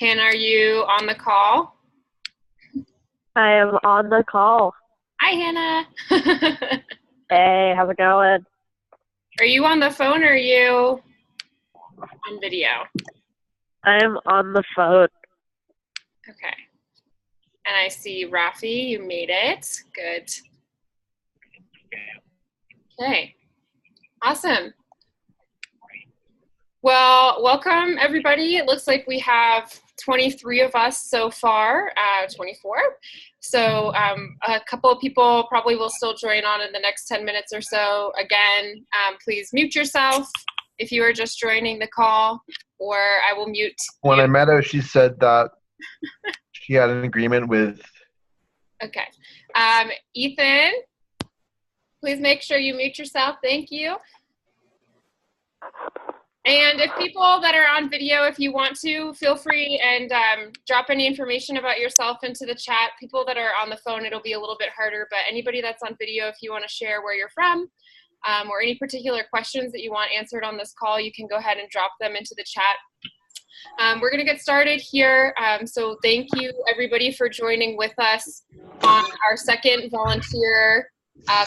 Hannah, are you on the call? I am on the call. Hi, Hannah. Hey, how's it going? Are you on the phone or are you on video? I'm on the phone. Okay. And I see Rafi, you made it. Good. Okay. Awesome. Well, welcome everybody. It looks like we have 23 of us so far, 24. So a couple of people probably will still join on in the next 10 minutes or so. Again, please mute yourself if you are just joining the call, or I will mute When you. I met her, she said that she had an agreement with. Okay. Ethan, please make sure you mute yourself. Thank you. And if people that are on video, if you want to, feel free and drop any information about yourself into the chat. People that are on the phone, it'll be a little bit harder, but anybody that's on video, if you want to share where you're from or any particular questions that you want answered on this call, you can go ahead and drop them into the chat. We're going to get started here. So thank you, everybody, for joining with us on our second volunteer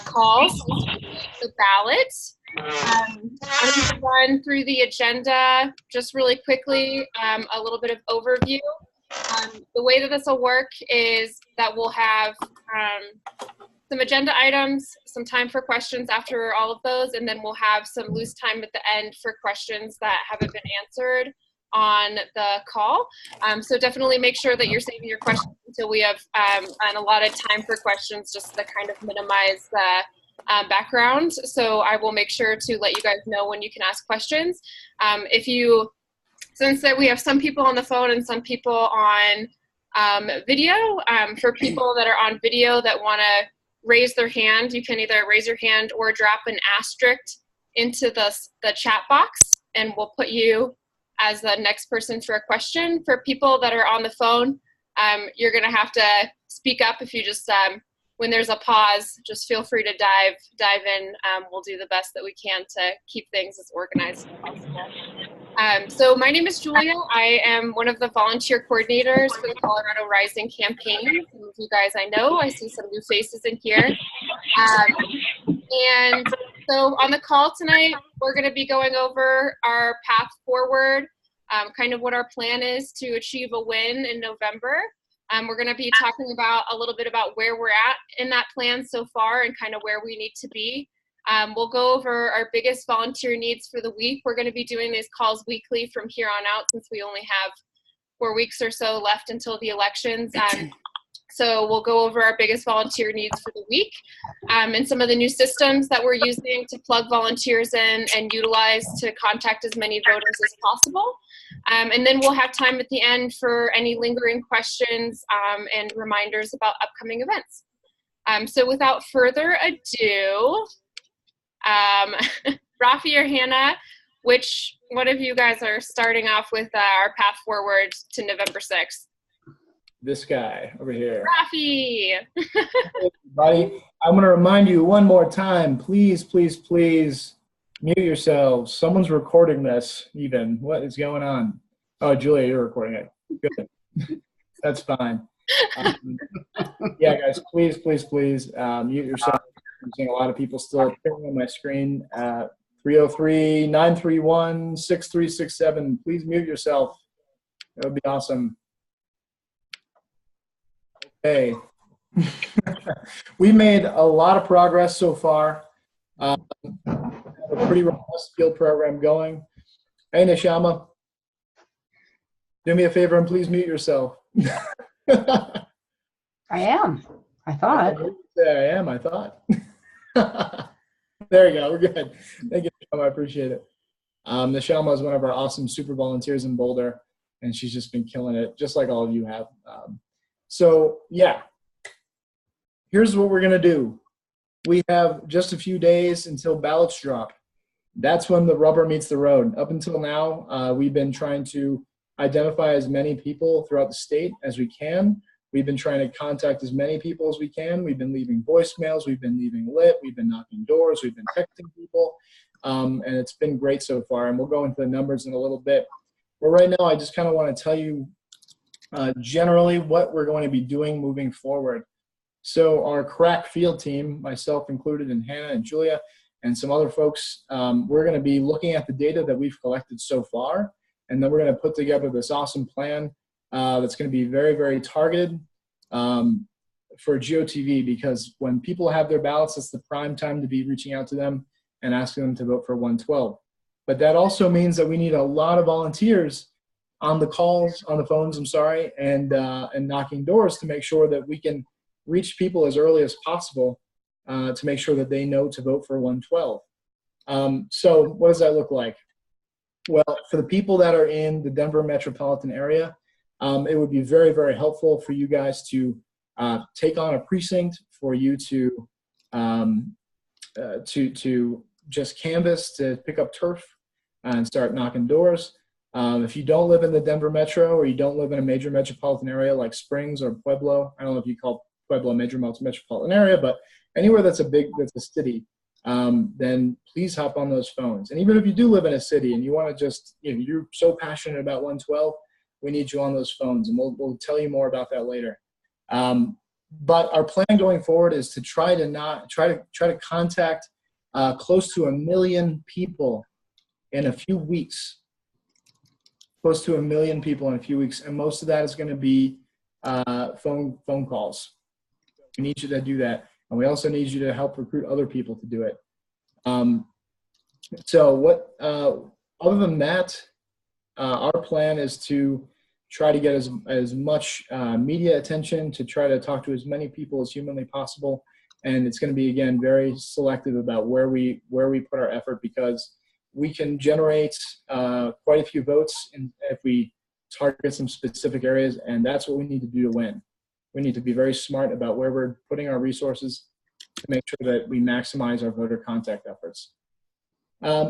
call, the ballot. I'm going to run through the agenda just really quickly, a little bit of overview. The way that this will work is that we'll have some agenda items, some time for questions after all of those, and then we'll have some loose time at the end for questions that haven't been answered on the call. So definitely make sure that you're saving your questions until we have an allotted time for questions, just to kind of minimize the background. So I will make sure to let you guys know when you can ask questions. Since that we have some people on the phone and some people on video, for people that are on video that want to raise their hand, you can either raise your hand or drop an asterisk into the chat box, and we'll put you as the next person for a question. For people that are on the phone, you're going to have to speak up. If you just when there's a pause, just feel free to dive in. We'll do the best that we can to keep things as organized as possible. So my name is Julia. I am one of the volunteer coordinators for the Colorado Rising campaign. Some of you guys I know. I see some new faces in here. And so on the call tonight, we're going to be going over our path forward, kind of what our plan is to achieve a win in November. We're going to be talking about a little bit about where we're at in that plan so far and kind of where we need to be. We'll go over our biggest volunteer needs for the week. We're going to be doing these calls weekly from here on out, since we only have 4 weeks or so left until the elections. So we'll go over our biggest volunteer needs for the week and some of the new systems that we're using to plug volunteers in and utilize to contact as many voters as possible. And then we'll have time at the end for any lingering questions and reminders about upcoming events. So without further ado, Rafi or Hannah, which one of you guys are starting off with our path forward to November 6th? This guy over here. Rafi! Hey, everybody, I'm going to remind you one more time, please, please, please mute yourselves. Someone's recording this even. What is going on? Oh, Julia, you're recording it. Good. That's fine. Yeah, guys, please, please, please mute yourself. I'm seeing a lot of people still appearing on my screen. 303-931-6367. Please mute yourself. That would be awesome. Okay. We made a lot of progress so far. A pretty robust field program going. Hey, Nishama, do me a favor and please mute yourself. I am. I thought. There I am. I thought. There you go. We're good. Thank you, Nishama. I appreciate it. Nishama is one of our awesome super volunteers in Boulder, and she's just been killing it, just like all of you have. So, yeah, here's what we're going to do. We have just a few days until ballots drop. That's when the rubber meets the road. Up until now, we've been trying to identify as many people throughout the state as we can. We've been trying to contact as many people as we can. We've been leaving voicemails. We've been leaving lit. We've been knocking doors. We've been texting people. And it's been great so far. And we'll go into the numbers in a little bit. But right now, I just kind of want to tell you generally what we're going to be doing moving forward. So our crack field team, myself included, and Hannah and Julia, and some other folks, we're going to be looking at the data that we've collected so far, and then we're going to put together this awesome plan that's going to be very, very targeted for GOTV, because when people have their ballots, it's the prime time to be reaching out to them and asking them to vote for 112. But that also means that we need a lot of volunteers on the calls, on the phones, I'm sorry, and knocking doors to make sure that we can reach people as early as possible to make sure that they know to vote for 112. So what does that look like? Well, for the people that are in the Denver metropolitan area, it would be very, very helpful for you guys to take on a precinct, for you to just canvass, to pick up turf and start knocking doors. If you don't live in the Denver metro, or you don't live in a major metropolitan area like Springs or Pueblo, I don't know if you call Pueblo a major metropolitan area, but anywhere that's a city, then please hop on those phones. And even if you do live in a city and you want to just, you're so passionate about 112, we need you on those phones, and we'll tell you more about that later. But our plan going forward is to try to contact close to 1 million people in a few weeks. Close to 1 million people in a few weeks, and most of that is going to be phone calls. We need you to do that, and we also need you to help recruit other people to do it. Other than that, our plan is to try to get as much media attention, to try to talk to as many people as humanly possible, and it's going to be, again, very selective about where we put our effort, because we can generate quite a few votes if we target some specific areas, and that's what we need to do to win. We need to be very smart about where we're putting our resources to make sure that we maximize our voter contact efforts.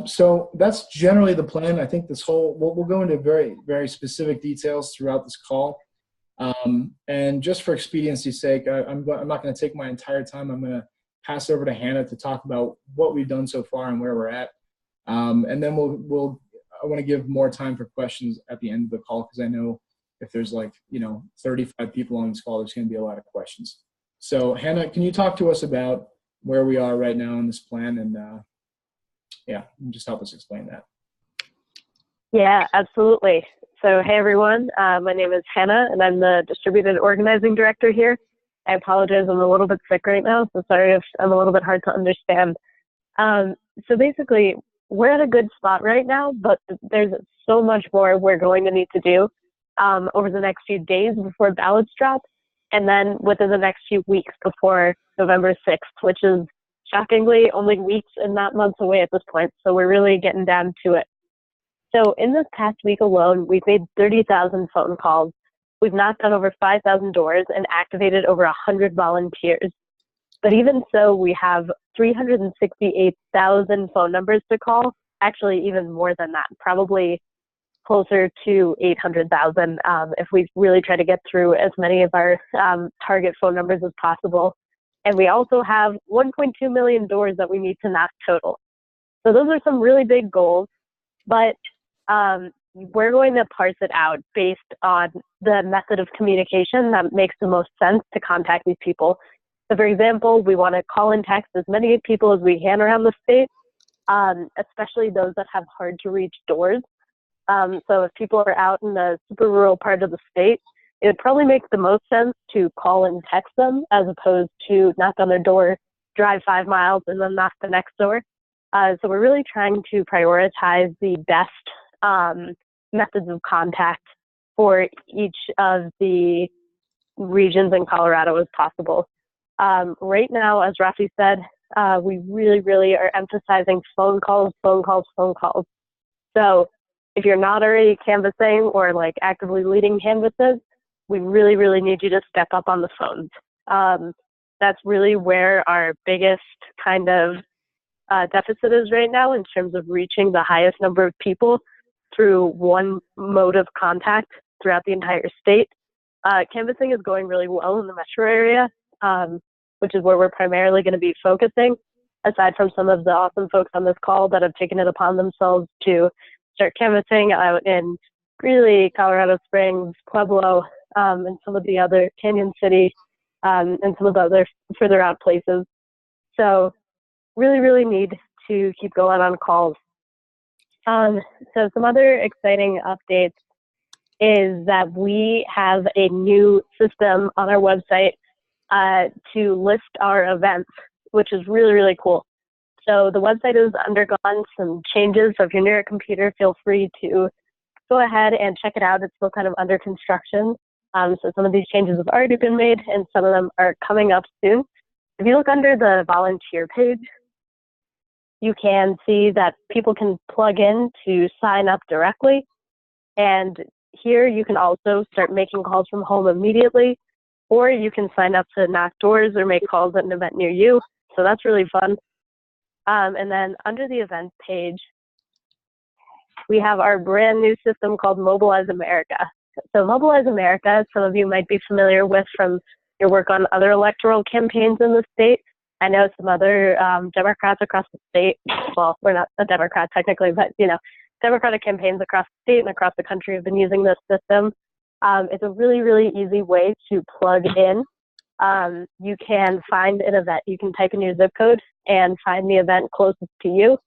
So that's generally the plan. I think we'll go into very, very specific details throughout this call. And just for expediency's sake, I'm not going to take my entire time. I'm going to pass over to Hannah to talk about what we've done so far and where we're at. And then I want to give more time for questions at the end of the call, because I know if there's 35 people on this call, there's going to be a lot of questions. So Hannah, can you talk to us about where we are right now in this plan, and just help us explain that. Yeah, absolutely. So hey everyone, my name is Hannah, and I'm the Distributed Organizing Director here. I apologize, I'm a little bit sick right now, so sorry if I'm a little bit hard to understand. So basically, we're at a good spot right now, but there's so much more we're going to need to do over the next few days before ballots drop, and then within the next few weeks before November 6th, which is shockingly only weeks and not months away at this point. So we're really getting down to it. So in this past week alone, we've made 30,000 phone calls. We've knocked on over 5,000 doors and activated over 100 volunteers. But even so, we have 368,000 phone numbers to call. Actually, even more than that, probably closer to 800,000 if we really try to get through as many of our target phone numbers as possible. And we also have 1.2 million doors that we need to knock total. So those are some really big goals, but we're going to parse it out based on the method of communication that makes the most sense to contact these people. So for example, we want to call and text as many people as we can around the state, especially those that have hard to reach doors. So if people are out in the super rural part of the state, it would probably make the most sense to call and text them as opposed to knock on their door, drive 5 miles, and then knock the next door. So we're really trying to prioritize the best methods of contact for each of the regions in Colorado as possible. Right now, as Rafi said, we really, really are emphasizing phone calls, phone calls, phone calls. So if you're not already canvassing or actively leading canvasses, we really, really need you to step up on the phones. That's really where our biggest kind of deficit is right now in terms of reaching the highest number of people through one mode of contact throughout the entire state. Canvassing is going really well in the metro area, which is where we're primarily going to be focusing, aside from some of the awesome folks on this call that have taken it upon themselves to start canvassing out in Greeley, Colorado Springs, Pueblo, and some of the other Canyon City, and some of the other further out places. So really, really need to keep going on calls. So some other exciting updates is that we have a new system on our website to list our events, which is really, really cool. So the website has undergone some changes. So if you're near a computer, feel free to go ahead and check it out. It's still kind of under construction. So some of these changes have already been made and some of them are coming up soon. If you look under the volunteer page, you can see that people can plug in to sign up directly. And here you can also start making calls from home immediately, or you can sign up to knock doors or make calls at an event near you. So that's really fun. And then under the events page, we have our brand new system called Mobilize America. So Mobilize America, some of you might be familiar with from your work on other electoral campaigns in the state. I know some other Democrats across the state, well, we're not a Democrat technically, but Democratic campaigns across the state and across the country have been using this system. It's a really, really easy way to plug in. You can find an event. You can type in your zip code and find the event closest to you,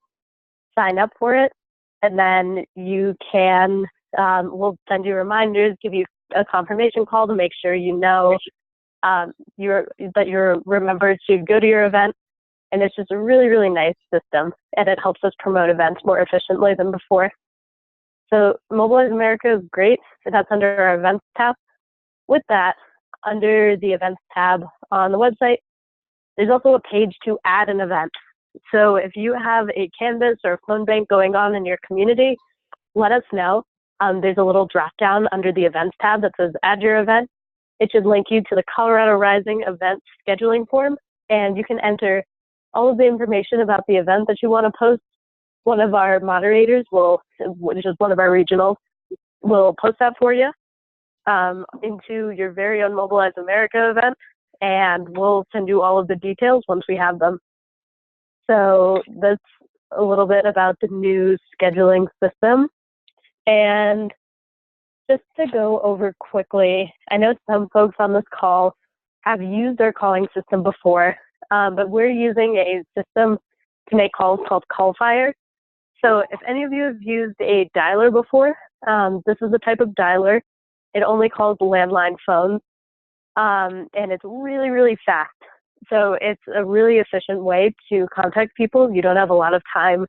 sign up for it, and then you can, we'll send you reminders, give you a confirmation call to make sure you know that you're remembered to go to your event. And it's just a really, really nice system, and it helps us promote events more efficiently than before. So Mobilize America is great. That's under our events tab. With that, under the events tab on the website, there's also a page to add an event. So if you have a Canvas or a phone bank going on in your community, let us know. There's a little drop down under the events tab that says add your event. It should link you to the Colorado Rising event scheduling form, and you can enter all of the information about the event that you want to post. One of our moderators which is one of our regionals, will post that for you into your very own Mobilize America event, and we'll send you all of the details once we have them. So that's a little bit about the new scheduling system. And just to go over quickly, I know some folks on this call have used our calling system before, but we're using a system to make calls called CallFire. So if any of you have used a dialer before, this is a type of dialer. It only calls landline phones, and it's really, really fast. So it's a really efficient way to contact people. You don't have a lot of time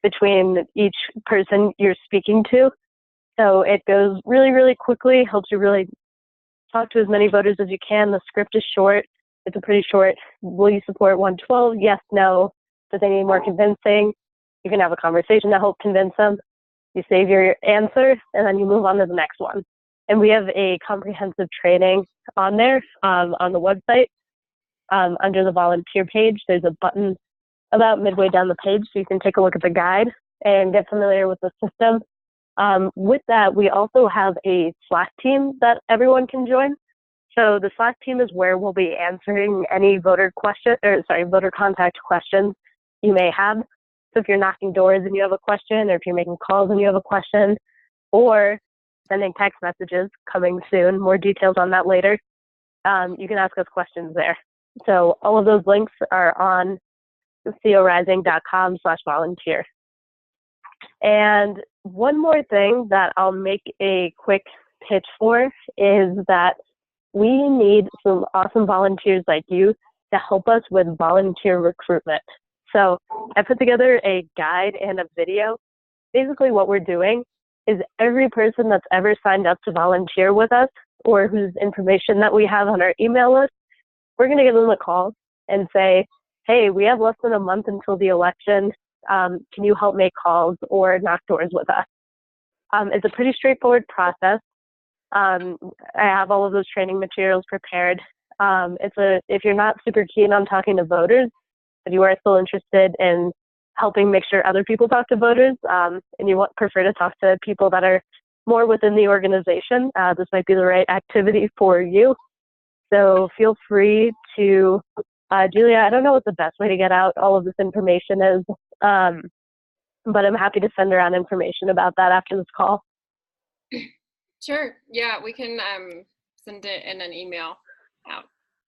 between each person you're speaking to. So it goes really, really quickly, helps you really talk to as many voters as you can. The script is short. It's a pretty short, will you support 112? Yes, no. Do they need more convincing? You can have a conversation to help convince them. You save your answer, and then you move on to the next one. And we have a comprehensive training on there on the website. Under the volunteer page, there's a button about midway down the page, so you can take a look at the guide and get familiar with the system. With that, we also have a Slack team that everyone can join. So the Slack team is where we'll be answering any voter contact questions you may have. So if you're knocking doors and you have a question, or if you're making calls and you have a question, or sending text messages, coming soon, more details on that later, you can ask us questions there. So all of those links are on corising.com/volunteer. And one more thing that I'll make a quick pitch for is that we need some awesome volunteers like you to help us with volunteer recruitment. So I put together a guide and a video. Basically what we're doing is every person that's ever signed up to volunteer with us, or whose information that we have on our email list, we're going to give them a call and say, hey, we have less than a month until the election. Can you help make calls or knock doors with us? It's a pretty straightforward process. I have all of those training materials prepared. If you're not super keen on talking to voters, but you are still interested in helping make sure other people talk to voters, and you prefer to talk to people that are more within the organization, this might be the right activity for you. So feel free to, Julia, I don't know what the best way to get out all of this information is, but I'm happy to send around information about that after this call. Sure. Yeah, we can send it in an email out.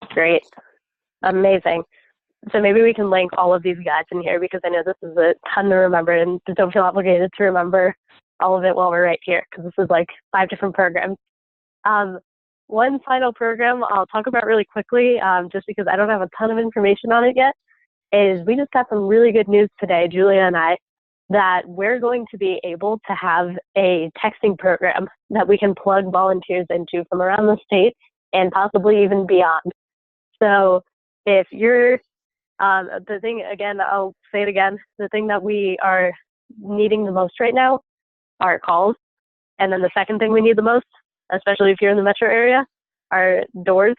Great. Amazing. So maybe we can link all of these guides in here because I know this is a ton to remember and just don't feel obligated to remember all of it while we're right here because this is like 5 different programs. One final program I'll talk about really quickly, just because I don't have a ton of information on it yet, is we just got some really good news today, Julia and I, that we're going to be able to have a texting program that we can plug volunteers into from around the state and possibly even beyond. So if you're, the thing, again, I'll say it again, the thing that we are needing the most right now are calls. And then the second thing we need the most, especially if you're in the metro area, are doors.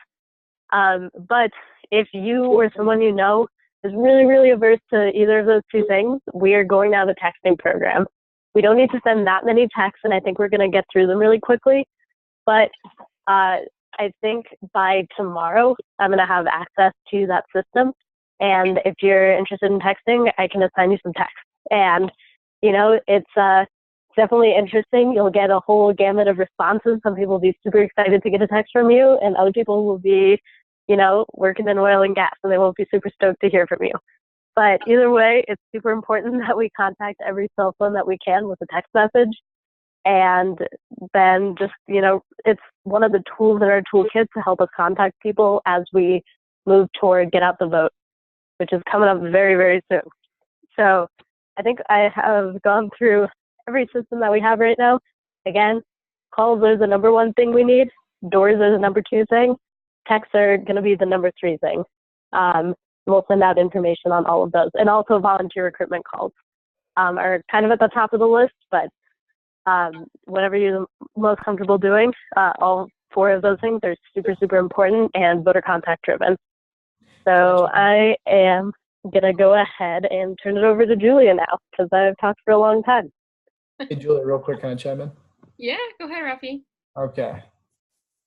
But if you or someone you know is really, really averse to either of those two things, we are going to have a texting program. We don't need to send that many texts, and I think we're going to get through them really quickly. But I think by tomorrow, I'm going to have access to that system. And if you're interested in texting, I can assign you some text. And, you know, it's definitely interesting. You'll get a whole gamut of responses. Some people will be super excited to get a text from you, and other people will be, you know, working in oil and gas, and they won't be super stoked to hear from you. But either way, it's super important that we contact every cell phone that we can with a text message. And then just, you know, it's one of the tools in our toolkit to help us contact people as we move toward Get Out the Vote, which is coming up very, very soon. So I think I have gone through every system that we have right now. Again, calls are the number 1 thing we need. Doors are the number 2 thing. Texts are going to be the number 3 thing. We'll send out information on all of those. And also volunteer recruitment calls are kind of at the top of the list, but whatever you're most comfortable doing, all 4 of those things are super, super important and voter contact driven. So I am going to go ahead and turn it over to Julia now because I've talked for a long time. Hey, Julia, real quick, can I chime in? Yeah, go ahead, Rafi. Okay.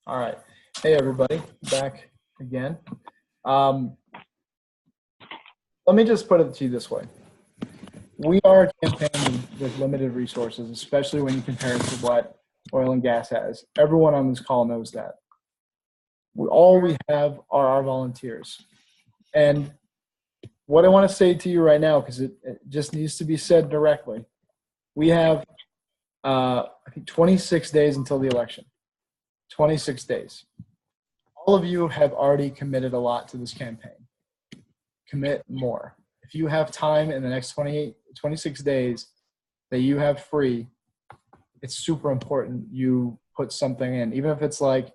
All right. Hey, everybody. Back again. Let me just put it to you this way. We are a campaign with limited resources, especially when you compare it to what oil and gas has. Everyone on this call knows that. All we have are our volunteers. And what I want to say to you right now, because it just needs to be said directly, we have, I think, 26 days until the election. 26 days. All of you have already committed a lot to this campaign. Commit more. If you have time in the next 26 days that you have free, it's super important you put something in. Even if it's like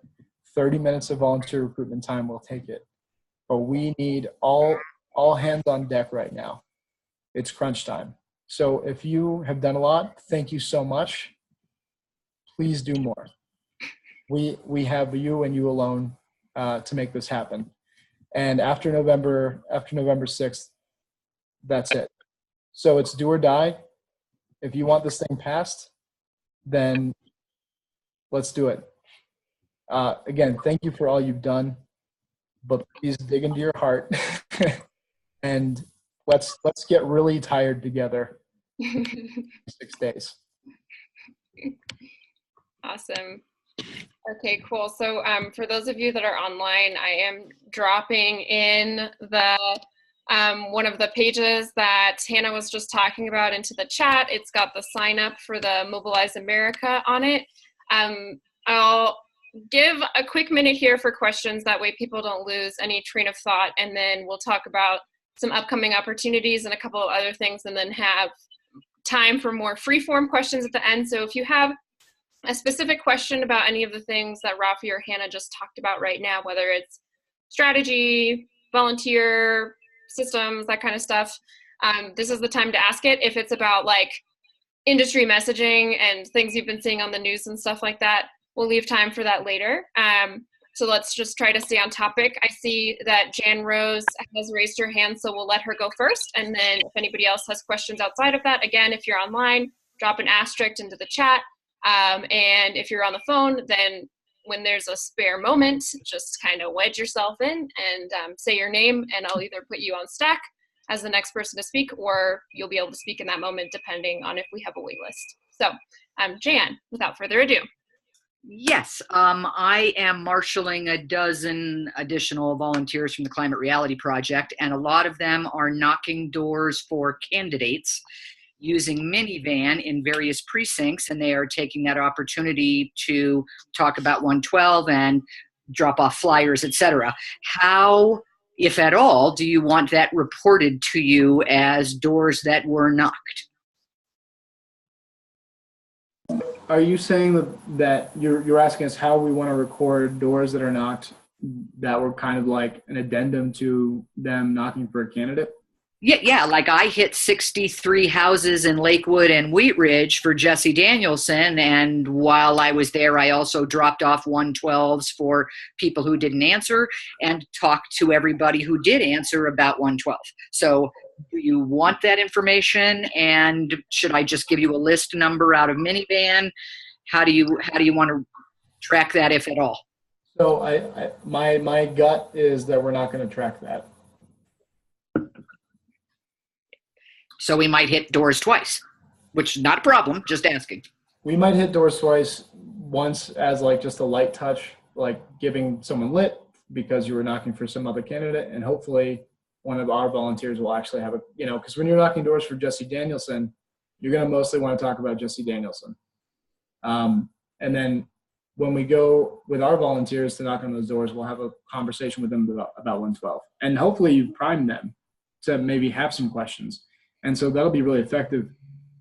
30 minutes of volunteer recruitment time, we'll take it. But we need all hands on deck right now. It's crunch time. So if you have done a lot, thank you so much. Please do more. We have you and you alone to make this happen. And after November 6th, that's it. So it's do or die. If you want this thing passed, then let's do it. Again, thank you for all you've done, but please dig into your heart and let's get really tired together. 6 days. Awesome. Okay, cool. So for those of you that are online, I am dropping in the one of the pages that Hannah was just talking about into the chat. It's got the sign up for the Mobilize America on it. I'll give a quick minute here for questions. That way people don't lose any train of thought. And then we'll talk about some upcoming opportunities and a couple of other things, and then have time for more free-form questions at the end. So if you have a specific question about any of the things that Rafi or Hannah just talked about right now, whether it's strategy, volunteer, systems, that kind of stuff, this is the time to ask it. If it's about like industry messaging and things you've been seeing on the news and stuff like that, we'll leave time for that later. So let's just try to stay on topic. I see that Jan Rose has raised her hand, so we'll let her go first. And then if anybody else has questions outside of that, again, if you're online, drop an asterisk into the chat. And if you're on the phone, then when there's a spare moment, just kind of wedge yourself in and say your name, and I'll either put you on stack as the next person to speak, or you'll be able to speak in that moment depending on if we have a wait list. So Jan, without further ado. Yes, I am marshaling a dozen additional volunteers from the Climate Reality Project, and a lot of them are knocking doors for candidates using Minivan in various precincts, and they are taking that opportunity to talk about 112 and drop off flyers, etc. How, if at all, do you want that reported to you as doors that were knocked? Are you saying that you're asking us how we want to record doors that are knocked that were kind of like an addendum to them knocking for a candidate? Yeah, like I hit 63 houses in Lakewood and Wheat Ridge for Jesse Danielson, and while I was there, I also dropped off 112s for people who didn't answer and talked to everybody who did answer about 112. So do you want that information, and should I just give you a list number out of Minivan? How do you want to track that, if at all? So my gut is that we're not going to track that. So we might hit doors twice, which is not a problem, just asking. We might hit doors twice, once as like just a light touch, like giving someone lit because you were knocking for some other candidate, and hopefully one of our volunteers will actually have because when you're knocking doors for Jesse Danielson, you're going to mostly want to talk about Jesse Danielson. And then when we go with our volunteers to knock on those doors, we'll have a conversation with them about 112. And hopefully you've primed them to maybe have some questions. And so that'll be really effective,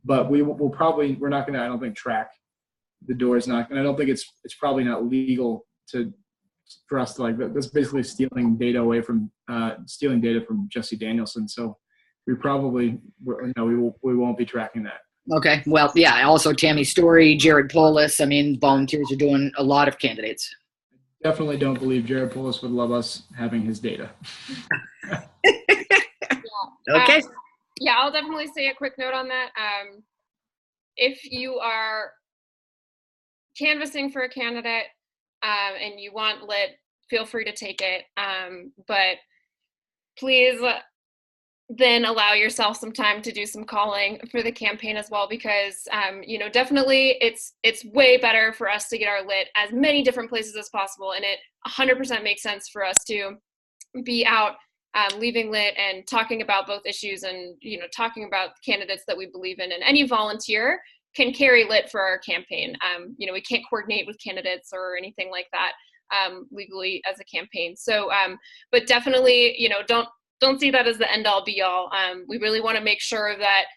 but we're not going to, I don't think, track the doors knocked. And I don't think it's probably not legal for us to that's basically stealing data from Jesse Danielson. So we won't be tracking that. Okay. Well, yeah. Also Tammy Story, Jared Polis. I mean, volunteers are doing a lot of candidates. Definitely don't believe Jared Polis would love us having his data. Okay. Yeah, I'll definitely say a quick note on that. If you are canvassing for a candidate and you want lit, feel free to take it. But please then allow yourself some time to do some calling for the campaign as well, because definitely it's way better for us to get our lit as many different places as possible, and it 100% makes sense for us to be out leaving lit and talking about both issues and talking about candidates that we believe in. And any volunteer can carry lit for our campaign. We can't coordinate with candidates or anything like that legally as a campaign. So but definitely don't see that as the end all be all. We really want to make sure that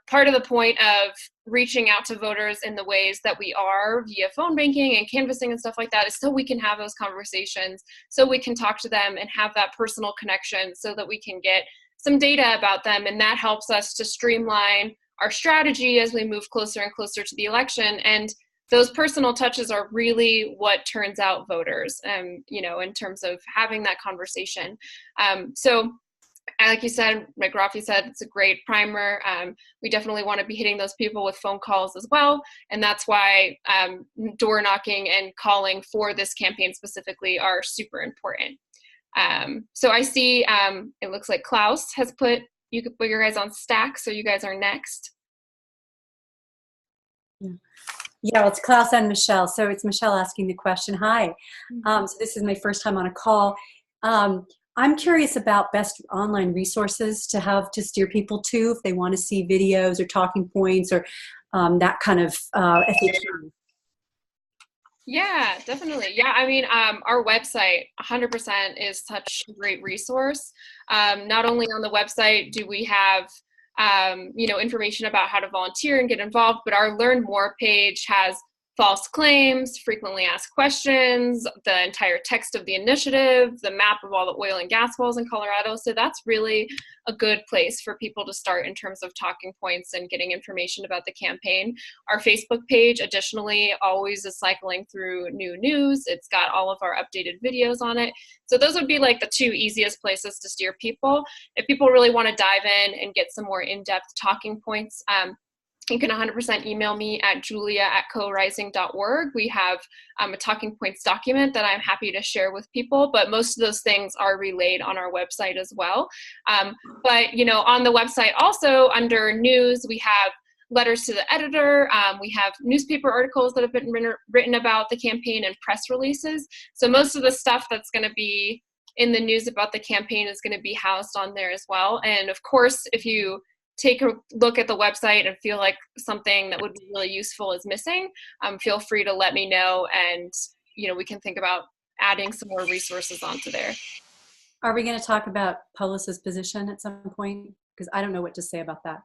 part of the point of reaching out to voters in the ways that we are via phone banking and canvassing and stuff like that is so we can have those conversations, so we can talk to them and have that personal connection, so that we can get some data about them. And that helps us to streamline our strategy as we move closer and closer to the election. And those personal touches are really what turns out voters, in terms of having that conversation. So like you said, like Rafi said, it's a great primer. We definitely want to be hitting those people with phone calls as well. And that's why door knocking and calling for this campaign specifically are super important. So I see it looks like Klaus has put your guys on stack. So you guys are next. Yeah, well, it's Klaus and Michelle. So it's Michelle asking the question. Hi. So this is my first time on a call. I'm curious about best online resources to have to steer people to if they want to see videos or talking points or that kind of FAQ. Yeah, definitely. Yeah, I mean, our website 100% is such a great resource. Not only on the website do we have information about how to volunteer and get involved, but our Learn More page has false claims, frequently asked questions, the entire text of the initiative, the map of all the oil and gas wells in Colorado. So that's really a good place for people to start in terms of talking points and getting information about the campaign. Our Facebook page, additionally, always is cycling through new news. It's got all of our updated videos on it. So those would be like the two easiest places to steer people. If people really want to dive in and get some more in-depth talking points, you can 100% email me at julia@corising.org. We have a talking points document that I'm happy to share with people, but most of those things are relayed on our website as well. But on the website also under news, we have letters to the editor. We have newspaper articles that have been written about the campaign and press releases. So most of the stuff that's going to be in the news about the campaign is going to be housed on there as well. And of course, if you take a look at the website and feel like something that would be really useful is missing, feel free to let me know, and we can think about adding some more resources onto there. Are we going to talk about Polis's position at some point? Because I don't know what to say about that.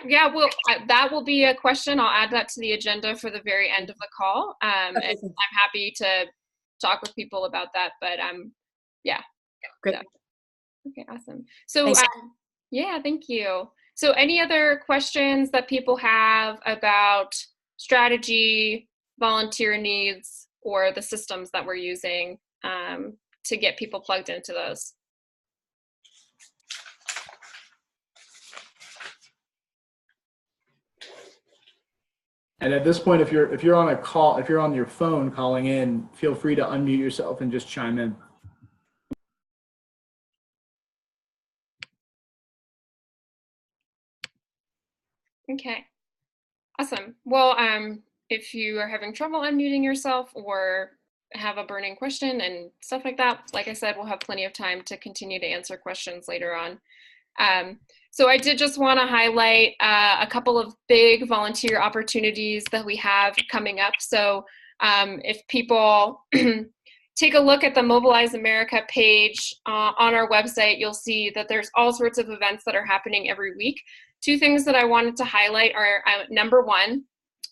That will be a question. I'll add that to the agenda for the very end of the call. Okay. And I'm happy to talk with people about that, but yeah. Great. Okay, awesome. So Thanks. yeah, thank you. So any other questions that people have about strategy, volunteer needs, or the systems that we're using to get people plugged into those? And at this point, if you're on a call, if you're on your phone calling in, feel free to unmute yourself and just chime in. Okay, awesome. Well, if you are having trouble unmuting yourself or have a burning question and stuff like that, like I said, we'll have plenty of time to continue to answer questions later on. So I did just want to highlight a couple of big volunteer opportunities that we have coming up. So if people take a look at the Mobilize America page on our website, you'll see that there's all sorts of events that are happening every week. Two things that I wanted to highlight are, number one,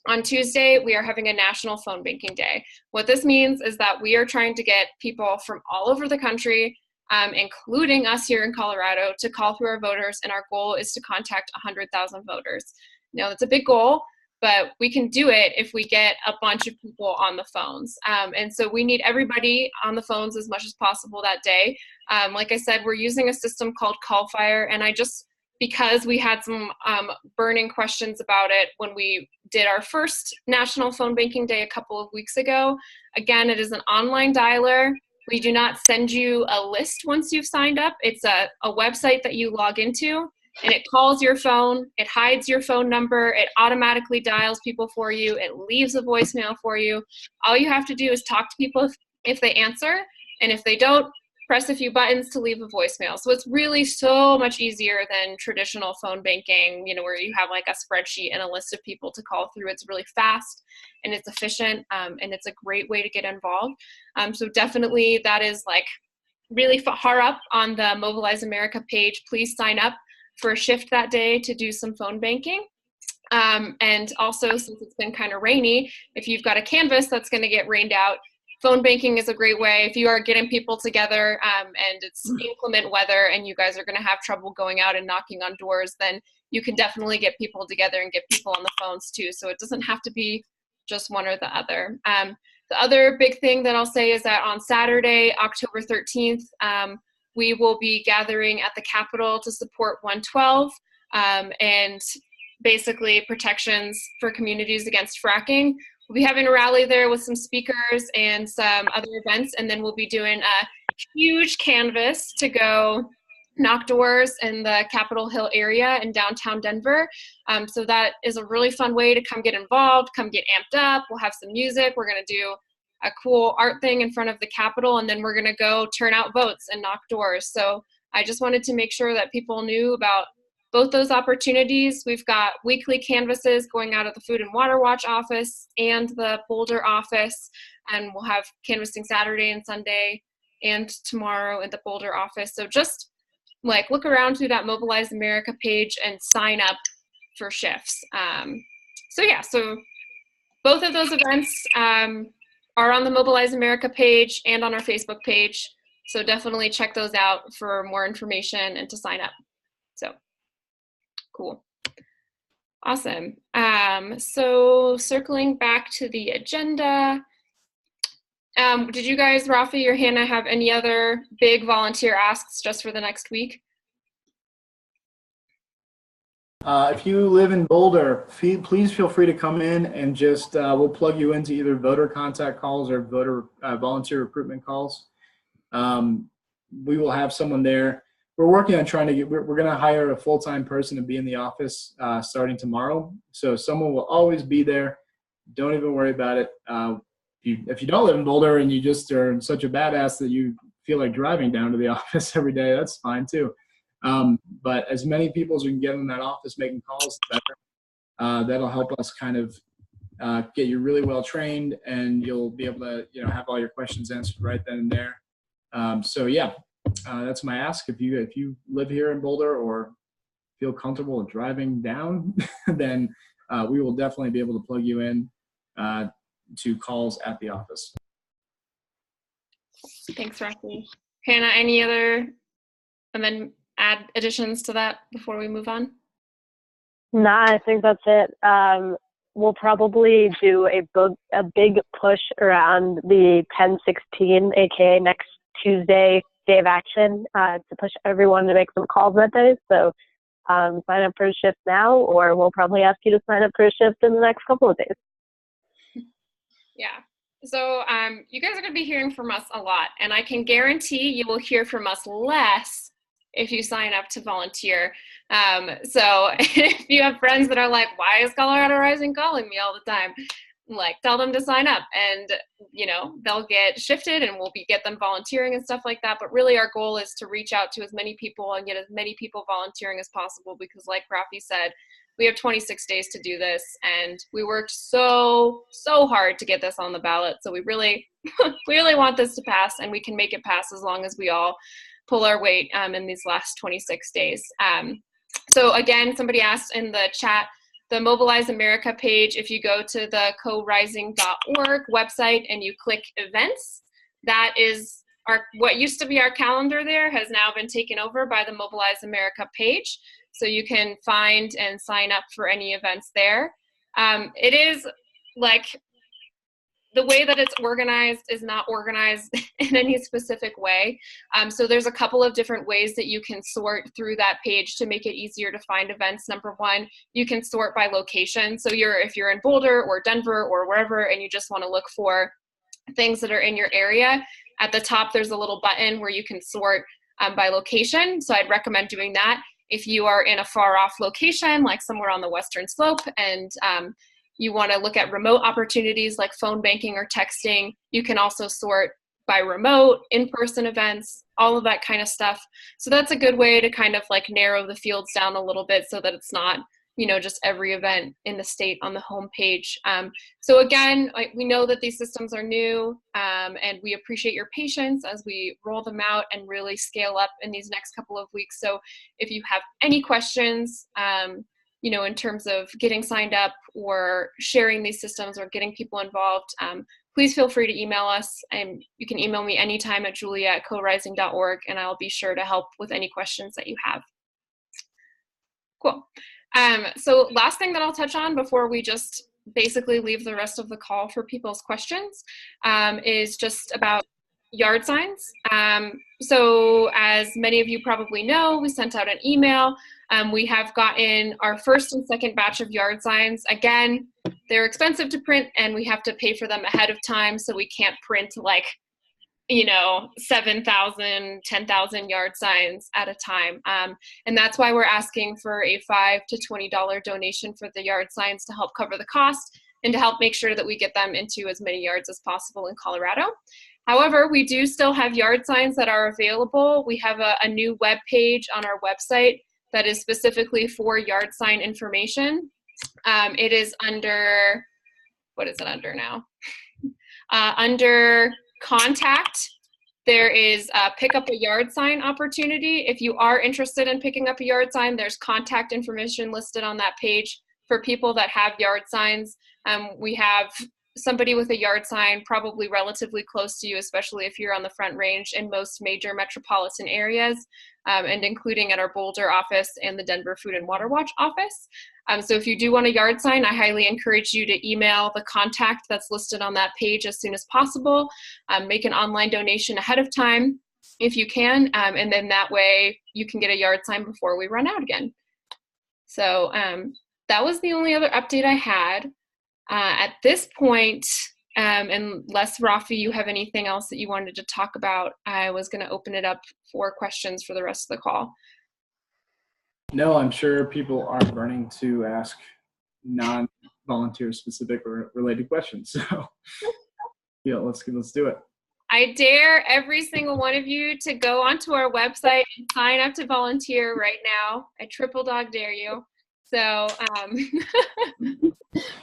on Tuesday, we are having a National Phone Banking Day. What this means is that we are trying to get people from all over the country, including us here in Colorado, to call through our voters, and our goal is to contact 100,000 voters. Now, that's a big goal, but we can do it if we get a bunch of people on the phones. And so we need everybody on the phones as much as possible that day. Like I said, we're using a system called CallFire, and because we had some burning questions about it when we did our first National Phone Banking Day a couple of weeks ago. Again, it is an online dialer. We do not send you a list once you've signed up. It's a website that you log into, and it calls your phone. It hides your phone number. It automatically dials people for you. It leaves a voicemail for you. All you have to do is talk to people if they answer, and if they don't, press a few buttons to leave a voicemail. So it's really so much easier than traditional phone banking, where you have like a spreadsheet and a list of people to call through. It's really fast and it's efficient, and it's a great way to get involved. So definitely that is like really far up on the Mobilize America page. Please sign up for a shift that day to do some phone banking. And also, since it's been kind of rainy, if you've got a canvas that's going to get rained out, phone banking is a great way. If you are getting people together and it's inclement weather and you guys are going to have trouble going out and knocking on doors, then you can definitely get people together and get people on the phones too. So it doesn't have to be just one or the other. The other big thing that I'll say is that on Saturday, October 13th, we will be gathering at the Capitol to support 112 and basically protections for communities against fracking. We'll be having a rally there with some speakers and some other events, and then we'll be doing a huge canvas to go knock doors in the Capitol Hill area in downtown Denver. So that is a really fun way to come get involved, come get amped up. We'll have some music. We're going to do a cool art thing in front of the Capitol, and then we're going to go turn out votes and knock doors. So I just wanted to make sure that people knew about both those opportunities. We've got weekly canvases going out of the Food and Water Watch office and the Boulder office, and we'll have canvassing Saturday and Sunday and tomorrow at the Boulder office. So just like look around through that Mobilize America page and sign up for shifts. So both of those events are on the Mobilize America page and on our Facebook page. So definitely check those out for more information and to sign up. So cool. Awesome. So circling back to the agenda, did you guys, Rafi or Hannah, have any other big volunteer asks just for the next week? If you live in Boulder, please feel free to come in and just we'll plug you into either voter contact calls or voter volunteer recruitment calls. We will have someone there. we're working on trying to get, we're going to hire a full-time person to be in the office starting tomorrow. So someone will always be there. Don't even worry about it. If you don't live in Boulder and you just are such a badass that you feel like driving down to the office every day, that's fine too. But as many people as we can get in that office making calls, the better. That'll help us kind of get you really well trained, and you'll be able to, have all your questions answered right then and there. So yeah, that's my ask. If you live here in Boulder or feel comfortable driving down, then we will definitely be able to plug you in to calls at the office. Thanks, Rocky. Hannah, any other additions to that before we move on? Nah, I think that's it. We'll probably do a big push around the 10/16, aka next Tuesday, day of action, to push everyone to make some calls that day. So sign up for a shift now, or we'll probably ask you to sign up for a shift in the next couple of days. Yeah. So you guys are going to be hearing from us a lot, and I can guarantee you will hear from us less if you sign up to volunteer. So if you have friends that are like, why is Colorado Rising calling me all the time? Tell them to sign up, and they'll get shifted, and we'll get them volunteering and stuff like that. But really our goal is to reach out to as many people and get as many people volunteering as possible, because like Rafi said, we have 26 days to do this, and we worked so hard to get this on the ballot. So we really want this to pass, and we can make it pass as long as we all pull our weight in these last 26 days. So again, somebody asked in the chat, the Mobilize America page, if you go to the corising.org website and you click events, that is what used to be our calendar there has now been taken over by the Mobilize America page. So you can find and sign up for any events there. It is the way that it's organized is not organized in any specific way. So there's a couple of different ways that you can sort through that page to make it easier to find events. Number one, you can sort by location. So if you're in Boulder or Denver or wherever, and you just want to look for things that are in your area, at the top there's a little button where you can sort by location. So I'd recommend doing that. If you are in a far off location, like somewhere on the Western Slope, and you want to look at remote opportunities like phone banking or texting, you can also sort by remote, in-person events, all of that kind of stuff. So that's a good way to kind of narrow the fields down a little bit, so that it's not, just every event in the state on the home page. So again, we know that these systems are new, and we appreciate your patience as we roll them out and really scale up in these next couple of weeks. So if you have any questions, in terms of getting signed up or sharing these systems or getting people involved, please feel free to email us. And you can email me anytime at julia@corising.org, and I'll be sure to help with any questions that you have. Cool. So last thing that I'll touch on before we just basically leave the rest of the call for people's questions is just about yard signs. So as many of you probably know, we sent out an email. We have gotten our first and second batch of yard signs. Again, they're expensive to print, and we have to pay for them ahead of time, so we can't print 7,000, 10,000 yard signs at a time. And that's why we're asking for a $5 to $20 donation for the yard signs to help cover the cost and to help make sure that we get them into as many yards as possible in Colorado. However, we do still have yard signs that are available. We have a new web page on our website that is specifically for yard sign information. It is under, what is it under now? Under contact, there is a pick up a yard sign opportunity. If you are interested in picking up a yard sign, there's contact information listed on that page for people that have yard signs. We have somebody with a yard sign probably relatively close to you, especially if you're on the Front Range, in most major metropolitan areas, and including at our Boulder office and the Denver Food and Water Watch office. So if you do want a yard sign, I highly encourage you to email the contact that's listed on that page as soon as possible. Make an online donation ahead of time if you can, and then that way you can get a yard sign before we run out again. So that was the only other update I had. At this point, Unless, Rafi, you have anything else that you wanted to talk about, I was going to open it up for questions for the rest of the call. No, I'm sure people are burning to ask non-volunteer specific or related questions. So yeah, let's do it. I dare every single one of you to go onto our website and sign up to volunteer right now. I triple dog dare you. So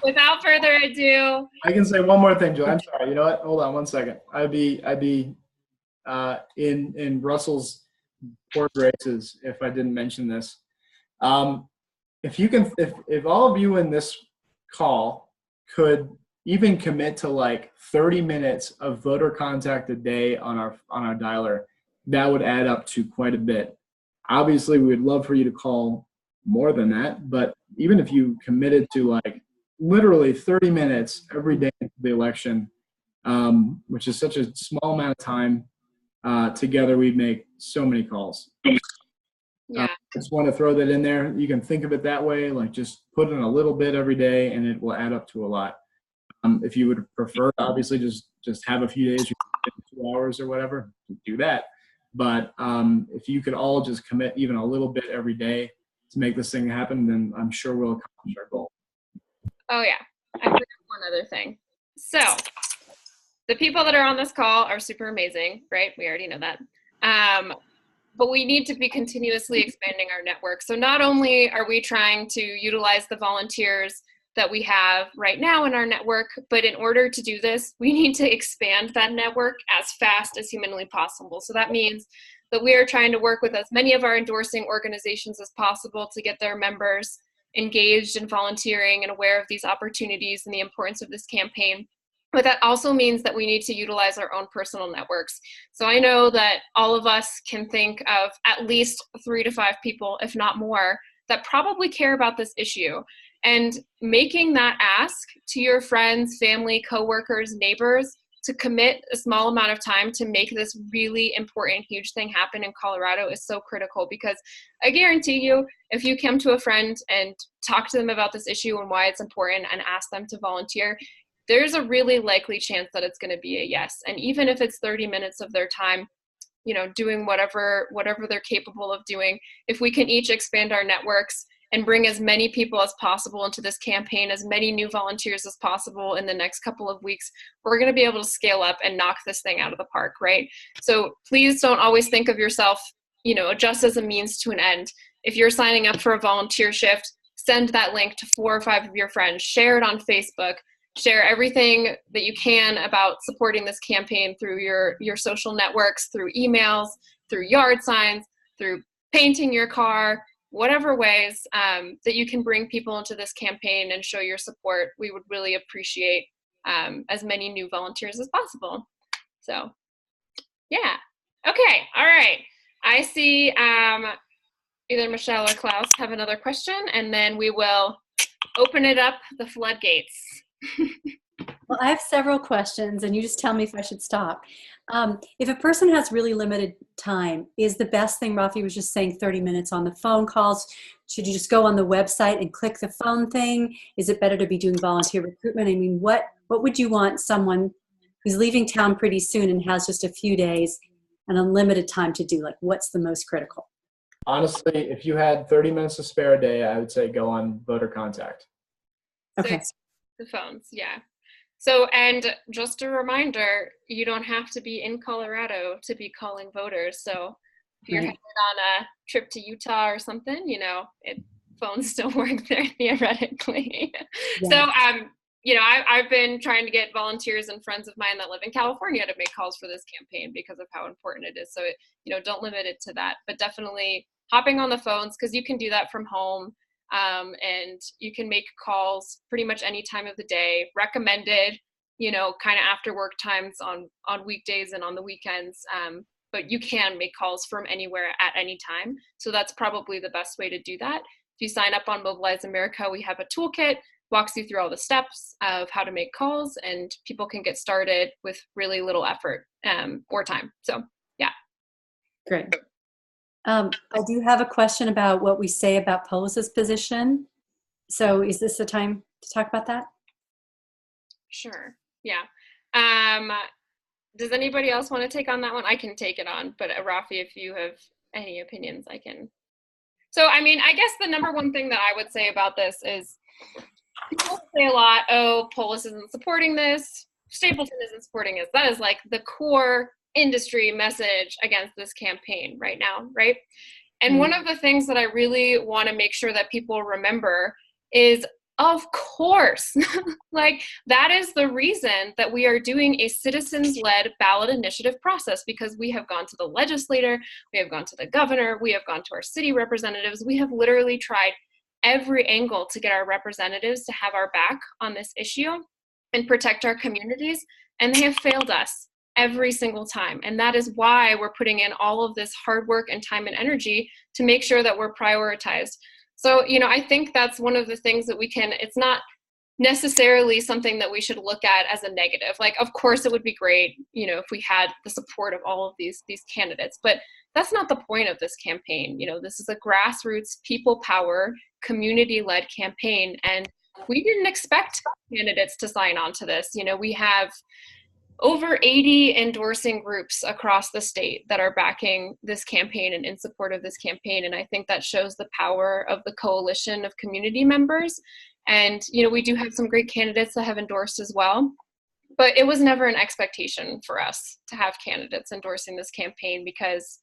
without further ado, I can say one more thing, Joe. I'm sorry. You know what? Hold on one second. I'd be in Russell's port races if I didn't mention this. If all of you in this call could even commit to like 30 minutes of voter contact a day on our dialer, that would add up to quite a bit. Obviously, we would love for you to call more than that, but even if you committed to like literally 30 minutes every day of the election, which is such a small amount of time, together we'd make so many calls. yeah. I just want to throw that in there. You can think of it that way, like just put in a little bit every day and it will add up to a lot. If you would prefer, obviously, just have a few days, 2 hours or whatever, do that. But if you could all just commit even a little bit every day to make this thing happen, then I'm sure we'll accomplish our goal. Oh yeah, I forgot one other thing. So the people that are on this call are super amazing, right? We already know that. But we need to be continuously expanding our network. So not only are we trying to utilize the volunteers that we have right now in our network, but in order to do this, we need to expand that network as fast as humanly possible. So that means that we are trying to work with as many of our endorsing organizations as possible to get their members engaged in volunteering and aware of these opportunities and the importance of this campaign. But that also means that we need to utilize our own personal networks. So I know that all of us can think of at least 3 to 5 people, if not more, that probably care about this issue. And making that ask to your friends, family, coworkers, neighbors to commit a small amount of time to make this really important, huge thing happen in Colorado is so critical, because I guarantee you, if you come to a friend and talk to them about this issue and why it's important and ask them to volunteer, there's a really likely chance that it's going to be a yes. And even if it's 30 minutes of their time, you know, doing whatever they're capable of doing, if we can each expand our networks and bring as many people as possible into this campaign, as many new volunteers as possible in the next couple of weeks, we're going to be able to scale up and knock this thing out of the park, right? So please don't always think of yourself, you know, just as a means to an end. If you're signing up for a volunteer shift, send that link to 4 or 5 of your friends, share it on Facebook, share everything that you can about supporting this campaign through your social networks, through emails, through yard signs, through painting your car, whatever ways that you can bring people into this campaign and show your support. We would really appreciate as many new volunteers as possible. So yeah. Okay. All right. I see either Michelle or Klaus have another question, and then we will open it up the floodgates. Well, I have several questions, and you just tell me if I should stop. If a person has really limited time, is the best thing, Rafi was just saying, 30 minutes on the phone calls? Should you just go on the website and click the phone thing? Is it better to be doing volunteer recruitment? I mean, what would you want someone who's leaving town pretty soon and has just a few days and unlimited time to do? Like, what's the most critical? Honestly, if you had 30 minutes to spare a day, I would say go on voter contact. Okay. So the phones, yeah. So, and just a reminder, you don't have to be in Colorado to be calling voters. So if you're headed on a trip to Utah or something, you know, phones still work there theoretically. Yeah. So, you know, I've been trying to get volunteers and friends of mine that live in California to make calls for this campaign because of how important it is. So, you know, don't limit it to that, but definitely hopping on the phones, because you can do that from home. And you can make calls pretty much any time of the day, recommended, you know, kind of after work times on weekdays and on the weekends. But you can make calls from anywhere at any time. So that's probably the best way to do that. If you sign up on Mobilize America, we have a toolkit, walks you through all the steps of how to make calls, and people can get started with really little effort or time. So yeah. Great. I do have a question about what we say about Polis's position. So is this the time to talk about that? Sure. Yeah. Does anybody else want to take on that one? I can take it on, but Rafi, if you have any opinions, I can. So, I mean, I guess the number one thing that I would say about this is people say a lot, oh, Polis isn't supporting this, Stapleton isn't supporting this. That is like the core industry message against this campaign right now, right? And one of the things that I really want to make sure that people remember is, of course, like that is the reason that we are doing a citizens-led ballot initiative process, because we have gone to the legislator, we have gone to the governor, we have gone to our city representatives, we have literally tried every angle to get our representatives to have our back on this issue and protect our communities, and they have failed us every single time. And that is why we're putting in all of this hard work and time and energy to make sure that we're prioritized. So, you know, I think that's one of the things that we can, it's not necessarily something that we should look at as a negative. Like, of course, it would be great, you know, if we had the support of all of these candidates, but that's not the point of this campaign. You know, this is a grassroots, people power, community-led campaign, and we didn't expect candidates to sign on to this. You know, we have over 80 endorsing groups across the state that are backing this campaign and in support of this campaign. And I think that shows the power of the coalition of community members. And, you know, we do have some great candidates that have endorsed as well, but it was never an expectation for us to have candidates endorsing this campaign, because,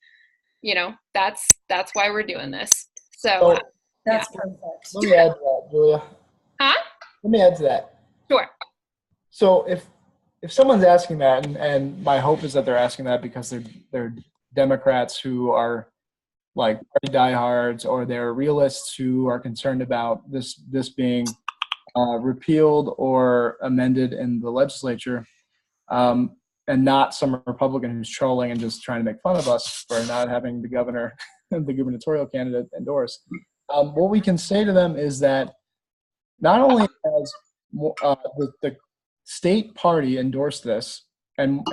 you know, that's why we're doing this. So That's perfect. Let me add to that, Julia. Huh? Let me add to that. Sure. So if someone's asking that, and my hope is that they're asking that because they're Democrats who are like party diehards, or they're realists who are concerned about this being repealed or amended in the legislature, and not some Republican who's trolling and just trying to make fun of us for not having the governor, the gubernatorial candidate, endorse. What we can say to them is that not only has the state party endorsed this and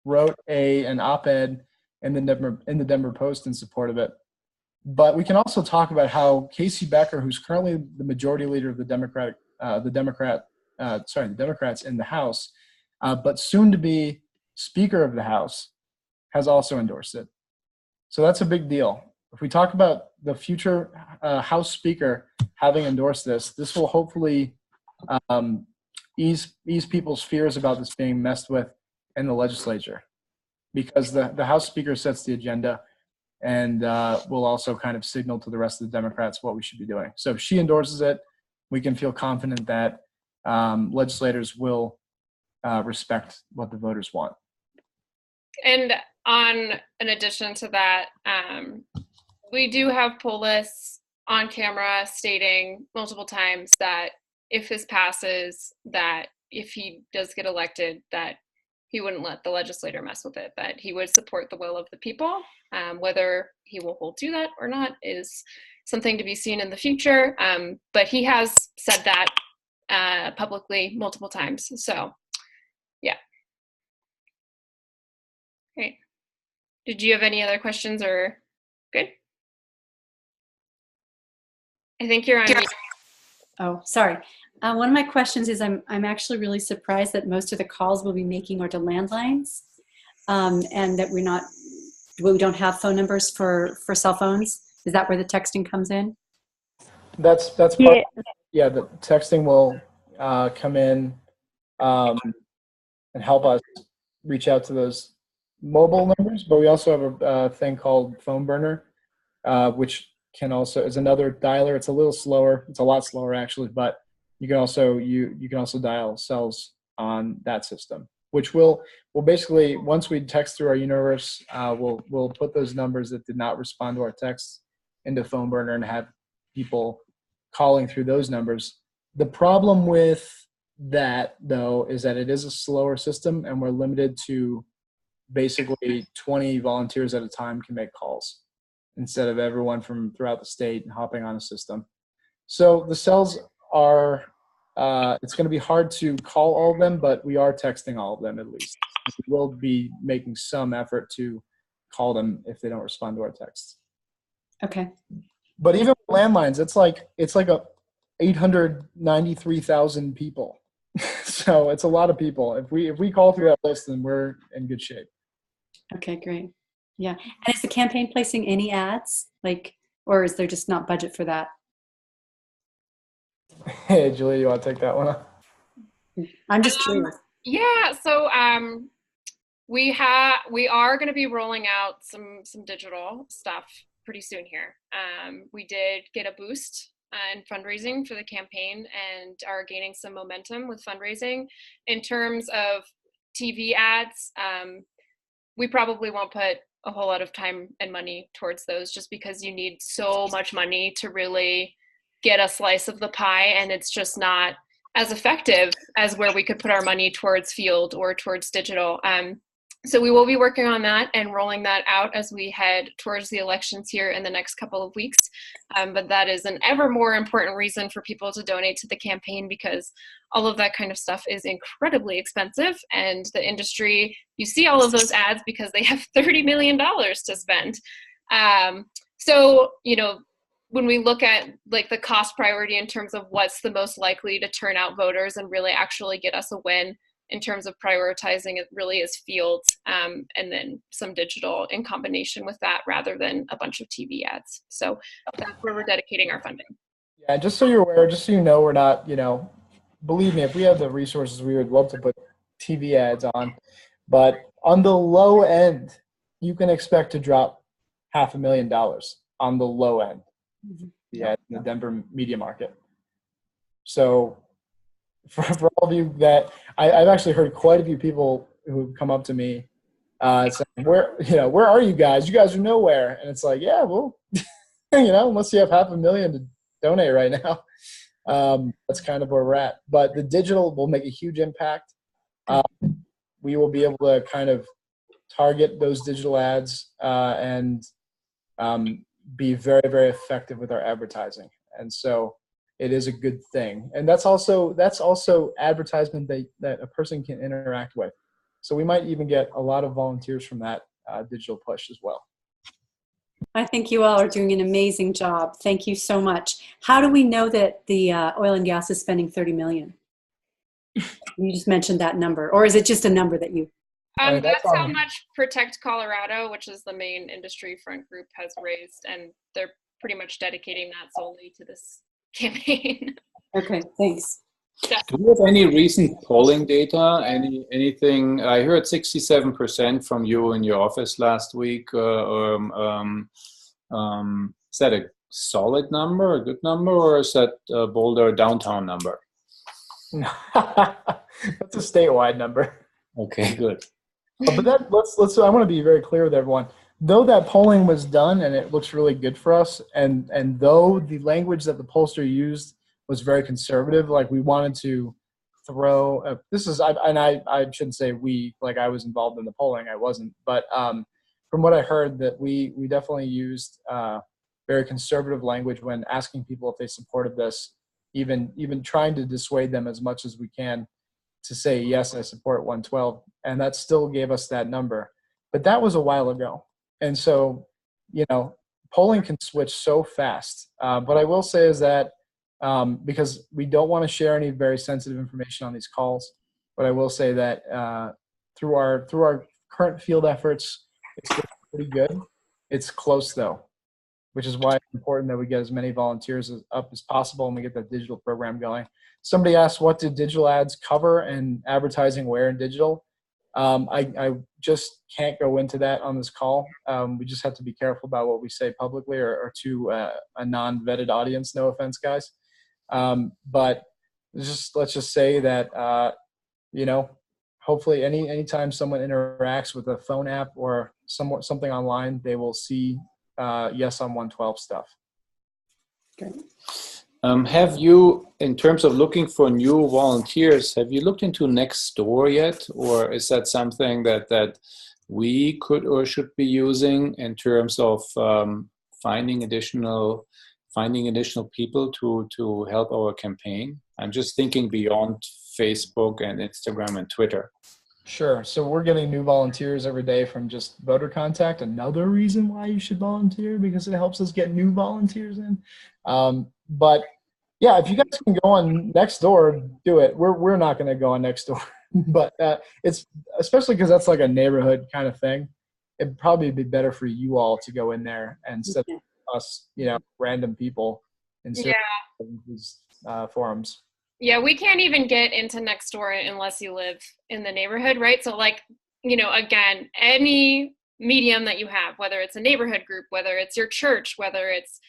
wrote an op-ed in the Denver Post in support of it, but we can also talk about how Casey Becker, who's currently the majority leader of the Democrats in the House, but soon to be Speaker of the House, has also endorsed it. So that's a big deal. If we talk about the future House Speaker having endorsed this will hopefully ease people's fears about this being messed with in the legislature, because the House Speaker sets the agenda and will also kind of signal to the rest of the Democrats what we should be doing. So if she endorses it, we can feel confident that legislators will respect what the voters want. And in addition to that, we do have Polis on camera stating multiple times that if this passes, that if he does get elected, that he wouldn't let the legislator mess with it, that he would support the will of the people. Whether he will do that or not is something to be seen in the future. But he has said that publicly multiple times. So, yeah. Great. Did you have any other questions or good? I think you're on mute. Oh, sorry. One of my questions is I'm actually really surprised that most of the calls we'll be making are to landlines, and that we don't have phone numbers for cell phones. Is that where the texting comes in? That's part, yeah. The texting will come in and help us reach out to those mobile numbers, but we also have a thing called Phone Burner, which is another dialer. It's a little slower. It's a lot slower actually, but you can also dial cells on that system, which will basically, once we text through our universe, we'll put those numbers that did not respond to our texts into Phone Burner and have people calling through those numbers. The problem with that, though, is that it is a slower system, and we're limited to basically 20 volunteers at a time can make calls, instead of everyone from throughout the state hopping on a system. So the cells are, it's going to be hard to call all of them, but we are texting all of them at least. We will be making some effort to call them if they don't respond to our texts. Okay. But even landlines, it's like a 893,000 people. So it's a lot of people. If we call through that list, then we're in good shape. Okay, great. Yeah. And is the campaign placing any ads? Or is there just not budget for that? Hey, Julie, you want to take that one? I'm just curious. Yeah, so we are going to be rolling out some digital stuff pretty soon here. We did get a boost in fundraising for the campaign and are gaining some momentum with fundraising. In terms of TV ads, we probably won't put a whole lot of time and money towards those, just because you need so much money to really get a slice of the pie, and it's just not as effective as where we could put our money towards field or towards digital. So we will be working on that and rolling that out as we head towards the elections here in the next couple of weeks. But that is an ever more important reason for people to donate to the campaign, because all of that kind of stuff is incredibly expensive, and the industry, you see all of those ads because they have $30 million to spend. So, when we look at the cost priority in terms of what's the most likely to turn out voters and really actually get us a win in terms of prioritizing, it really is fields, and then some digital in combination with that, rather than a bunch of TV ads. So that's where we're dedicating our funding. Yeah, just so you're aware, just so you know, we're not, believe me, if we have the resources, we would love to put TV ads on. But on the low end, you can expect to drop $500,000 on the low end. Yeah, in the Denver media market. So for all of you that I've actually heard quite a few people who come up to me saying, where are you guys? You guys are nowhere. And it's like, yeah, well, unless you have $500,000 to donate right now, that's kind of where we're at. But the digital will make a huge impact. We will be able to kind of target those digital ads and be very, very effective with our advertising. And so it is a good thing. And that's also advertisement that a person can interact with. So we might even get a lot of volunteers from that digital push as well. I think you all are doing an amazing job. Thank you so much. How do we know that the oil and gas is spending $30 million? You just mentioned that number, or is it just a number that you? That's how much Protect Colorado, which is the main industry front group, has raised, and they're pretty much dedicating that solely to this campaign. Okay, thanks. Yeah. Do you have any recent polling data? Anything? I heard 67% from you in your office last week. Is that a solid number, a good number, or is that a Boulder downtown number? That's a statewide number. Okay, good. But I want to be very clear with everyone. Though that polling was done and it looks really good for us, and though the language that the pollster used was very conservative, we wanted to throw I shouldn't say we, I was involved in the polling, I wasn't, but from what I heard, that we definitely used very conservative language when asking people if they supported this, even trying to dissuade them as much as we can to say, yes, I support 112. And that still gave us that number. But that was a while ago. And so, polling can switch so fast. What I will say is that because we don't want to share any very sensitive information on these calls, but I will say that through our current field efforts, it's pretty good. It's close, though, which is why it's important that we get as many volunteers up as possible and we get that digital program going. Somebody asked, what did digital ads cover and advertising where in digital? I just can't go into that on this call. We just have to be careful about what we say publicly or to a non-vetted audience. No offense, guys. But let's just say that, hopefully anytime someone interacts with a phone app or something online, they will see Yes on 112 stuff. Okay. Have you, in terms of looking for new volunteers, have you looked into Nextdoor yet? Or is that something that we could or should be using in terms of finding additional people to help our campaign? I'm just thinking beyond Facebook and Instagram and Twitter. Sure. So we're getting new volunteers every day from just voter contact. Another reason why you should volunteer, because it helps us get new volunteers in. But Yeah, if you guys can go on Nextdoor, do it. We're not going to go on Nextdoor, but it's especially because that's like a neighborhood kind of thing. It'd probably be better for you all to go in there instead of us, random people instead of these forums. Yeah, we can't even get into Nextdoor unless you live in the neighborhood, right? So like, again, any medium that you have, whether it's a neighborhood group, whether it's your church, whether it's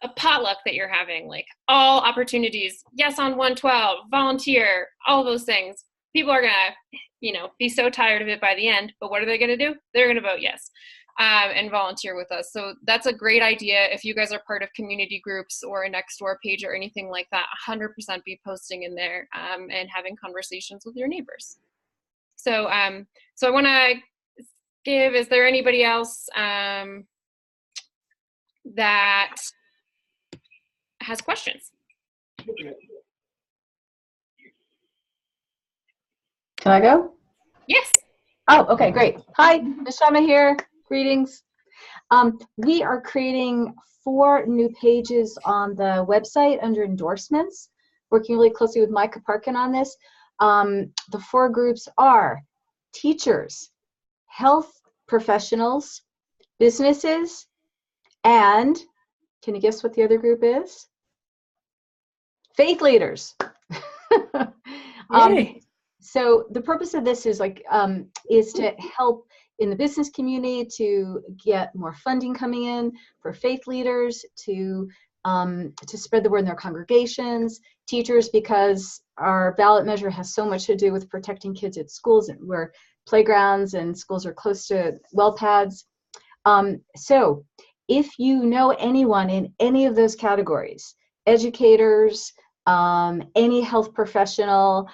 a potluck that you're having, like all opportunities, yes on 112, volunteer, all those things. People are gonna, be so tired of it by the end, but what are they gonna do? They're gonna vote yes and volunteer with us. So that's a great idea. If you guys are part of community groups or a Nextdoor page or anything like that, 100% be posting in there and having conversations with your neighbors. So so I wanna is there anybody else that has questions? Can I go? Yes. Oh, okay, great. Hi, Neshama here. Greetings. We are creating 4 new pages on the website under endorsements, working really closely with Micah Parkin on this. The 4 groups are teachers, health professionals, businesses, and can you guess what the other group is? Faith leaders. So the purpose of this is is to help in the business community to get more funding coming in for faith leaders to spread the word in their congregations, teachers, because our ballot measure has so much to do with protecting kids at schools where playgrounds and schools are close to well pads. So if you know anyone in any of those categories, educators, any health professional,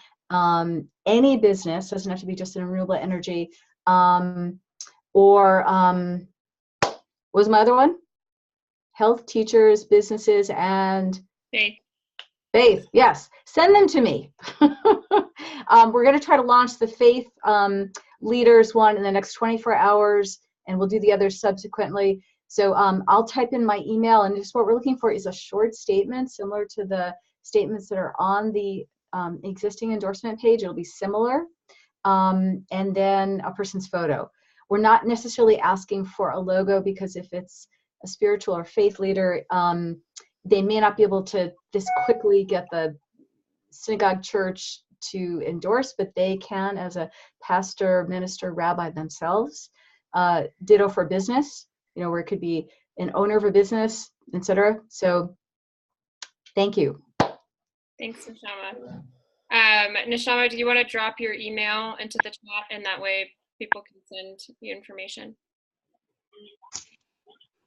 any business, doesn't have to be just in renewable energy, or what was my other one? Health, teachers, businesses, and faith. Yes, send them to me. We're going to try to launch the faith leaders one in the next 24 hours, and we'll do the others subsequently. So I'll type in my email, and just what we're looking for is a short statement similar to the statements that are on the existing endorsement page. It'll be similar, and then a person's photo. We're not necessarily asking for a logo because if it's a spiritual or faith leader, they may not be able to this quickly get the synagogue church to endorse, but they can as a pastor, minister, rabbi themselves. Ditto for business, where it could be an owner of a business, etc. So thank you. Thanks, Neshama. Neshama, do you want to drop your email into the chat, and that way people can send you information?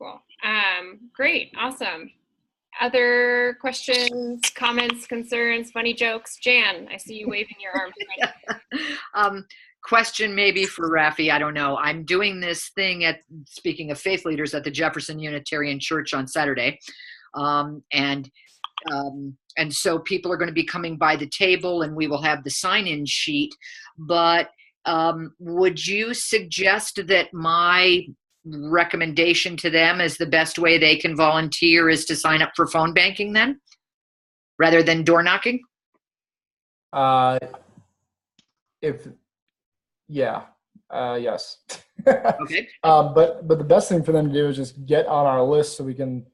Cool. Great. Awesome. Other questions, comments, concerns, funny jokes? Jan, I see you waving your arms. Question maybe for Rafi. I don't know. I'm doing this thing speaking of faith leaders, at the Jefferson Unitarian Church on Saturday. And so people are going to be coming by the table, and we will have the sign-in sheet. But would you suggest that my recommendation to them is the best way they can volunteer is to sign up for phone banking then, rather than door knocking? Yes. Okay. But the best thing for them to do is just get on our list so we can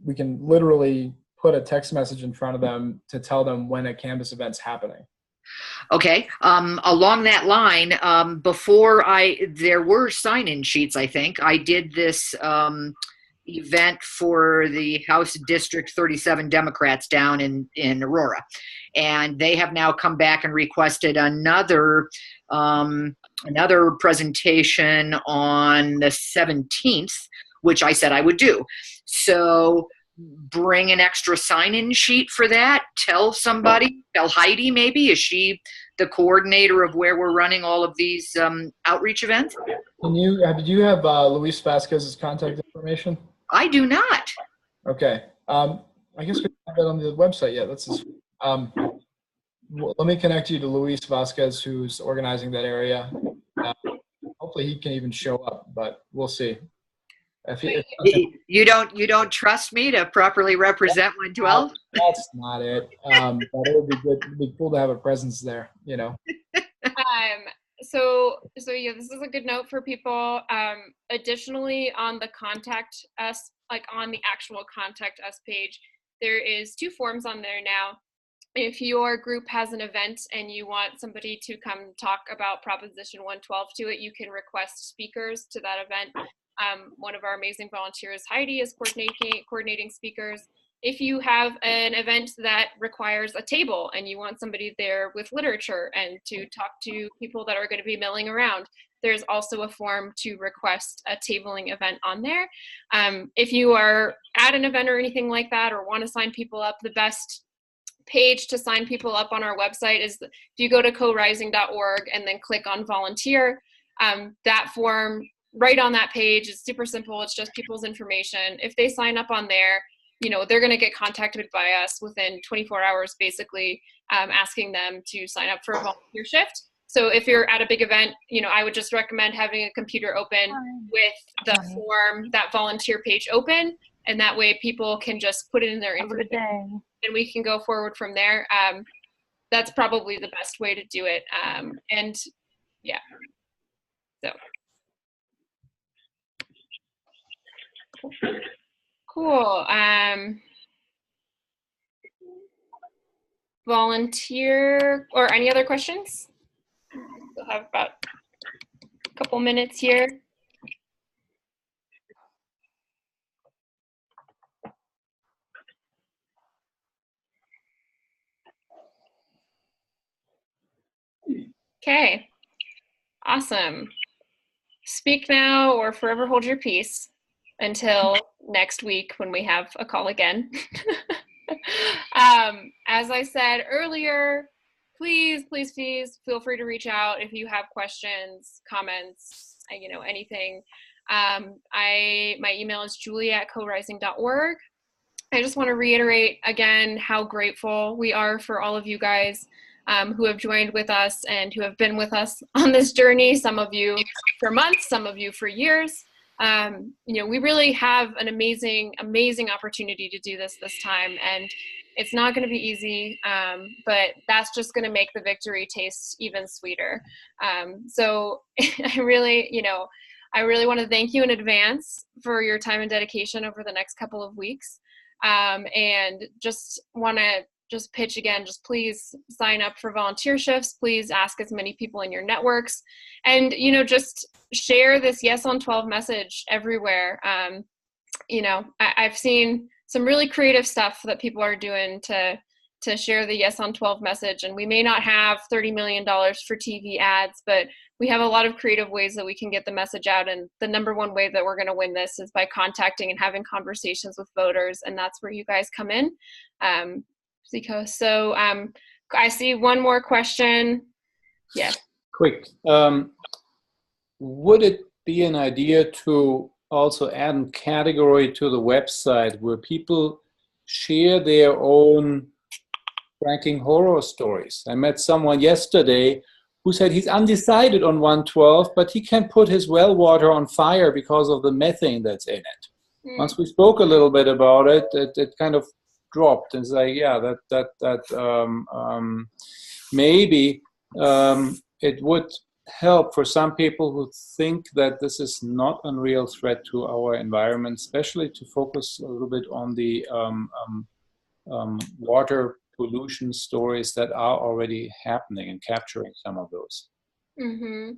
literally put a text message in front of them to tell them when a Canvas event's happening. Okay. Along that line, before there were sign-in sheets, I think. I did this event for the House District 37 Democrats down in Aurora. And they have now come back and requested another presentation on the 17th, which I said I would do. So bring an extra sign-in sheet for that. Tell somebody, tell Heidi maybe, is she the coordinator of where we're running all of these outreach events? Did you have Luis Vasquez's contact information? I do not. Okay. I guess we don't have that on the website yet. Let's just, let me connect you to Luis Vasquez, who's organizing that area. Hopefully he can even show up, but we'll see. You don't trust me to properly represent 112? That's not it. But it would be good. It'd be cool to have a presence there, you know. So yeah, this is a good note for people. Additionally, on the contact us, like on the actual contact us page, there is 2 forms on there now. If your group has an event and you want somebody to come talk about Proposition 112 to it, you can request speakers to that event. One of our amazing volunteers, Heidi, is coordinating speakers. If you have an event that requires a table and you want somebody there with literature and to talk to people that are going to be milling around, there's also a form to request a tabling event on there. If you are at an event or anything like that or want to sign people up, the best page to sign people up on our website is if you go to corising.org and then click on volunteer. That form right on that page is super simple. It's just people's information. If they sign up on there, you know, they're going to get contacted by us within 24 hours, basically, asking them to sign up for a volunteer shift. So if you're at a big event, you know, I would just recommend having a computer open with the form, that volunteer page open, and that way people can just put it in their information and we can go forward from there. That's probably the best way to do it. And yeah, so. Cool. Volunteer or any other questions? We'll have about a couple minutes here. Okay, awesome. Speak now or forever hold your peace until next week when we have a call again. As I said earlier, please feel free to reach out if you have questions, comments, you know, anything. My email is julia@corising.org. I just want to reiterate again how grateful we are for all of you guys who have joined with us and who have been with us on this journey. Some of you for months, some of you for years. You know, we really have an amazing opportunity to do this time, and it's not going to be easy, but that's just going to make the victory taste even sweeter. So I really want to thank you in advance for your time and dedication over the next couple of weeks, and just want to pitch again, just please sign up for volunteer shifts. Please ask as many people in your networks, and, you know, just share this Yes on 12 message everywhere. You know, I've seen some really creative stuff that people are doing to share the Yes on 12 message. And we may not have $30 million for TV ads, but we have a lot of creative ways that we can get the message out. And the number one way that we're going to win this is by contacting and having conversations with voters. And that's where you guys come in. Zico. So I see one more question. Yeah. Quick. Would it be an idea to also add a category to the website where people share their own ranking horror stories? I met someone yesterday who said he's undecided on 112, but he can't put his well water on fire because of the methane that's in it. Once we spoke a little bit about it, it kind of dropped and say, yeah, maybe it would help for some people who think that this is not a real threat to our environment, especially to focus a little bit on the water pollution stories that are already happening and capturing some of those. Mm-hmm.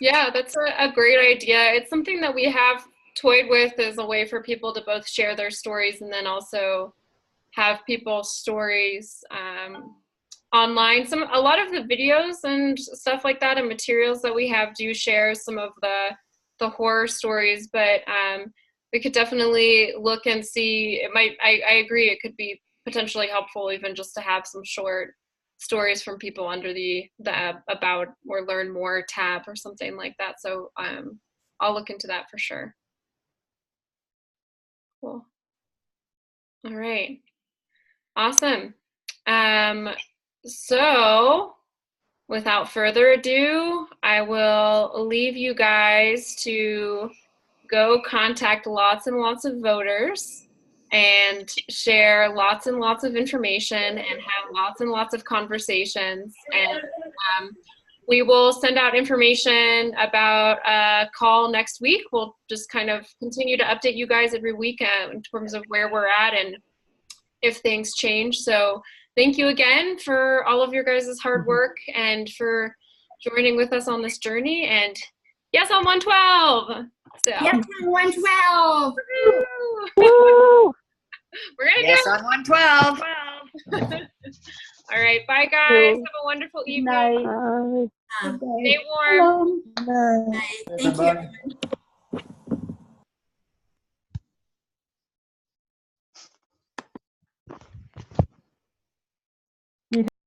Yeah, that's a great idea. It's something that we have toyed with as a way for people to both share their stories and then also have people's stories online. A lot of the videos and stuff like that and materials that we have do share some of the horror stories, but we could definitely look and see. I agree, it could be potentially helpful even just to have some short stories from people under the about or learn more tab or something like that. So I'll look into that for sure. Cool. All right. Awesome. So without further ado, I will leave you guys to go contact lots and lots of voters and share lots and lots of information and have lots and lots of conversations. And we will send out information about a call next week. We'll just kind of continue to update you guys every week in terms of where we're at and if things change. So thank you again for all of your guys' hard work and for joining with us on this journey. And yes on 112. So. Yes on 112. Woo! We're gonna Yes do on 112. All right, bye guys. Have a wonderful evening. Night. Stay warm. Thank you.